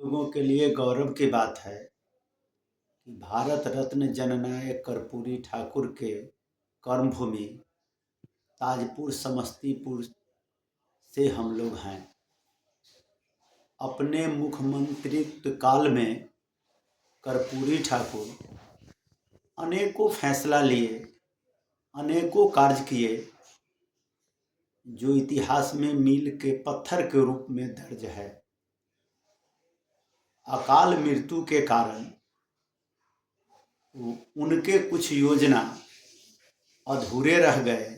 लोगों के लिए गौरव की बात है कि भारत रत्न जननायक कर्पूरी ठाकुर के कर्मभूमि ताजपुर समस्तीपुर से हम लोग हैं। अपने मुख्यमंत्रित्व काल में कर्पूरी ठाकुर अनेकों फैसला लिए, अनेकों कार्य किए जो इतिहास में मील के पत्थर के रूप में दर्ज है। अकाल मृत्यु के कारण उनके कुछ योजना अधूरे रह गए।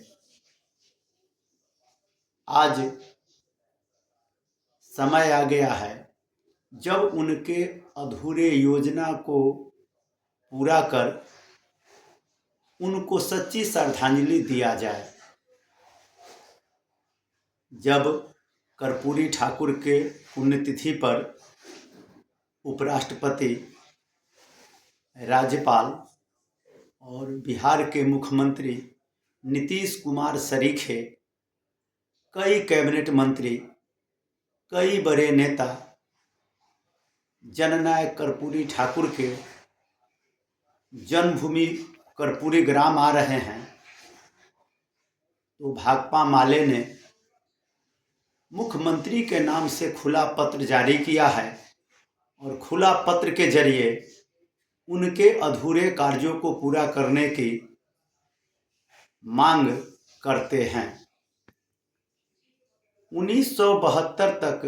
आज समय आ गया है जब उनके अधूरे योजना को पूरा कर उनको सच्ची श्रद्धांजलि दिया जाए। जब कर्पूरी ठाकुर के पुण्यतिथि पर उपराष्ट्रपति, राज्यपाल और बिहार के मुख्यमंत्री नीतीश कुमार सरीखे, कई कैबिनेट मंत्री, कई बड़े नेता जननायक कर्पूरी ठाकुर के जन्मभूमि कर्पूरी ग्राम आ रहे हैं, तो भाकपा माले ने मुख्यमंत्री के नाम से खुला पत्र जारी किया है और खुला पत्र के जरिए उनके अधूरे कार्यों को पूरा करने की मांग करते हैं। 1972 तक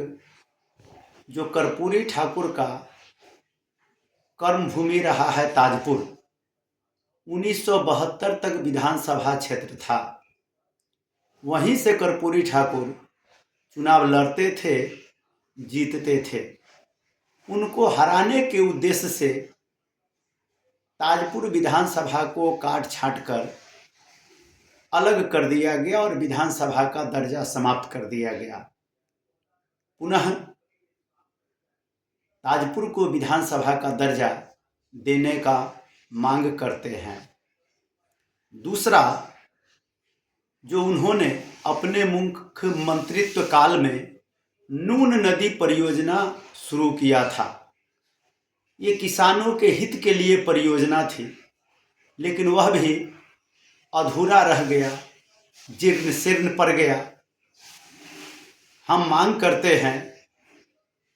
जो कर्पूरी ठाकुर का कर्मभूमि रहा है ताजपुर, 1972 तक विधानसभा क्षेत्र था। वहीं से कर्पूरी ठाकुर चुनाव लड़ते थे, जीतते थे। उनको हराने के उद्देश्य से ताजपुर विधानसभा को काट छांट कर अलग कर दिया गया और विधानसभा का दर्जा समाप्त कर दिया गया। पुनः ताजपुर को विधानसभा का दर्जा देने का मांग करते हैं। दूसरा, जो उन्होंने अपने मुख्यमंत्रित्व काल में नून नदी परियोजना शुरू किया था। ये किसानों के हित के लिए परियोजना थी, लेकिन वह भी अधूरा रह गया, जीर्ण शीर्ण पड़ गया। हम मांग करते हैं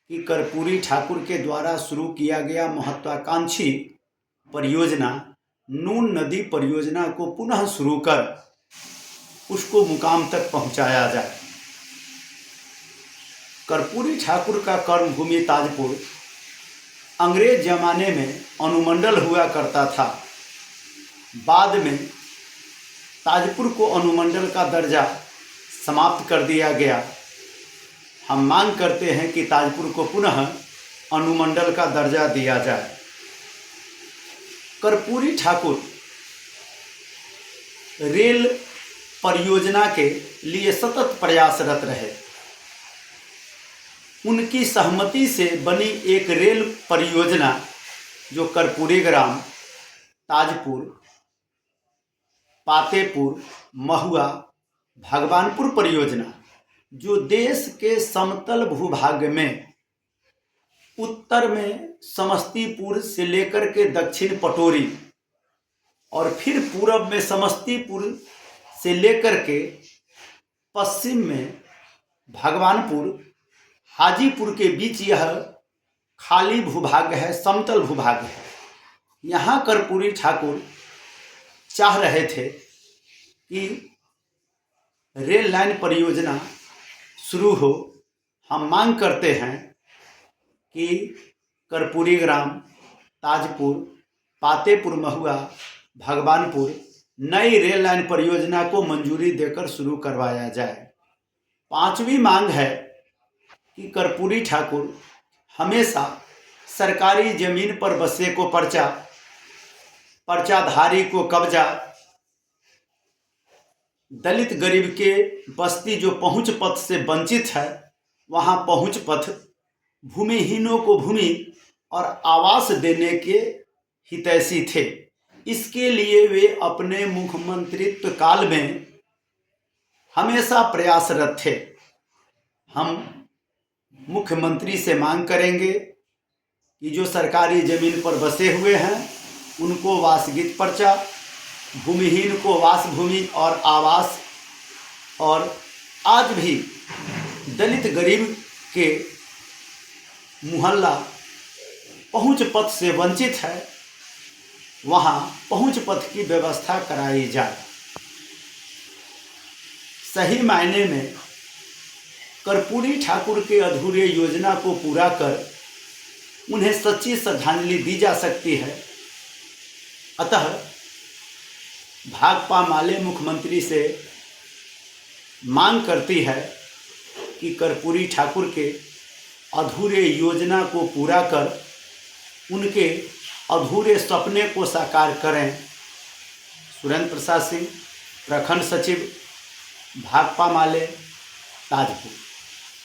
कि कर्पूरी ठाकुर के द्वारा शुरू किया गया महत्वाकांक्षी परियोजना नून नदी परियोजना को पुनः शुरू कर उसको मुकाम तक पहुंचाया जाए। कर्पूरी ठाकुर का कर्मभूमि ताजपुर अंग्रेज जमाने में अनुमंडल हुआ करता था। बाद में ताजपुर को अनुमंडल का दर्जा समाप्त कर दिया गया। हम मांग करते हैं कि ताजपुर को पुनः अनुमंडल का दर्जा दिया जाए। कर्पूरी ठाकुर रेल परियोजना के लिए सतत प्रयासरत रहे। उनकी सहमति से बनी एक रेल परियोजना जो कर्पूरी ग्राम, ताजपुर, पातेपुर, महुआ, भगवानपुर परियोजना, जो देश के समतल भूभाग में उत्तर में समस्तीपुर से लेकर के दक्षिण पटोरी और फिर पूरब में समस्तीपुर से लेकर के पश्चिम में भगवानपुर, हाजीपुर के बीच यह खाली भूभाग है, समतल भूभाग है। यहाँ कर्पूरी ठाकुर चाह रहे थे कि रेल लाइन परियोजना शुरू हो। हम मांग करते हैं कि कर्पूरी ग्राम, ताजपुर, पातेपुर, महुआ, भगवानपुर नई रेल लाइन परियोजना को मंजूरी देकर शुरू करवाया जाए। पांचवी मांग है कि कर्पूरी ठाकुर हमेशा सरकारी जमीन पर बसे को पर्चा, पर्चाधारी को कब्जा, दलित गरीब के बस्ती जो पहुंच पथ से वंचित है वहां पहुंच पथ, भूमिहीनों को भूमि और आवास देने के हितैषी थे। इसके लिए वे अपने मुख्यमंत्रित्व काल में हमेशा प्रयासरत थे। हम मुख्यमंत्री से मांग करेंगे कि जो सरकारी ज़मीन पर बसे हुए हैं उनको वासगीत पर्चा, भूमिहीन को वास भूमि और आवास, और आज भी दलित गरीब के मोहल्ला पहुंच पथ से वंचित है, वहां पहुंच पथ की व्यवस्था कराई जाए। सही मायने में कर्पूरी ठाकुर के अधूरे योजना को पूरा कर उन्हें सच्ची श्रद्धांजलि दी जा सकती है। अतः भाकपा माले मुख्यमंत्री से मांग करती है कि कर्पूरी ठाकुर के अधूरे योजना को पूरा कर उनके अधूरे सपने को साकार करें। सुरेंद्र प्रसाद सिंह, प्रखंड सचिव, भाकपा माले, ताजपुर।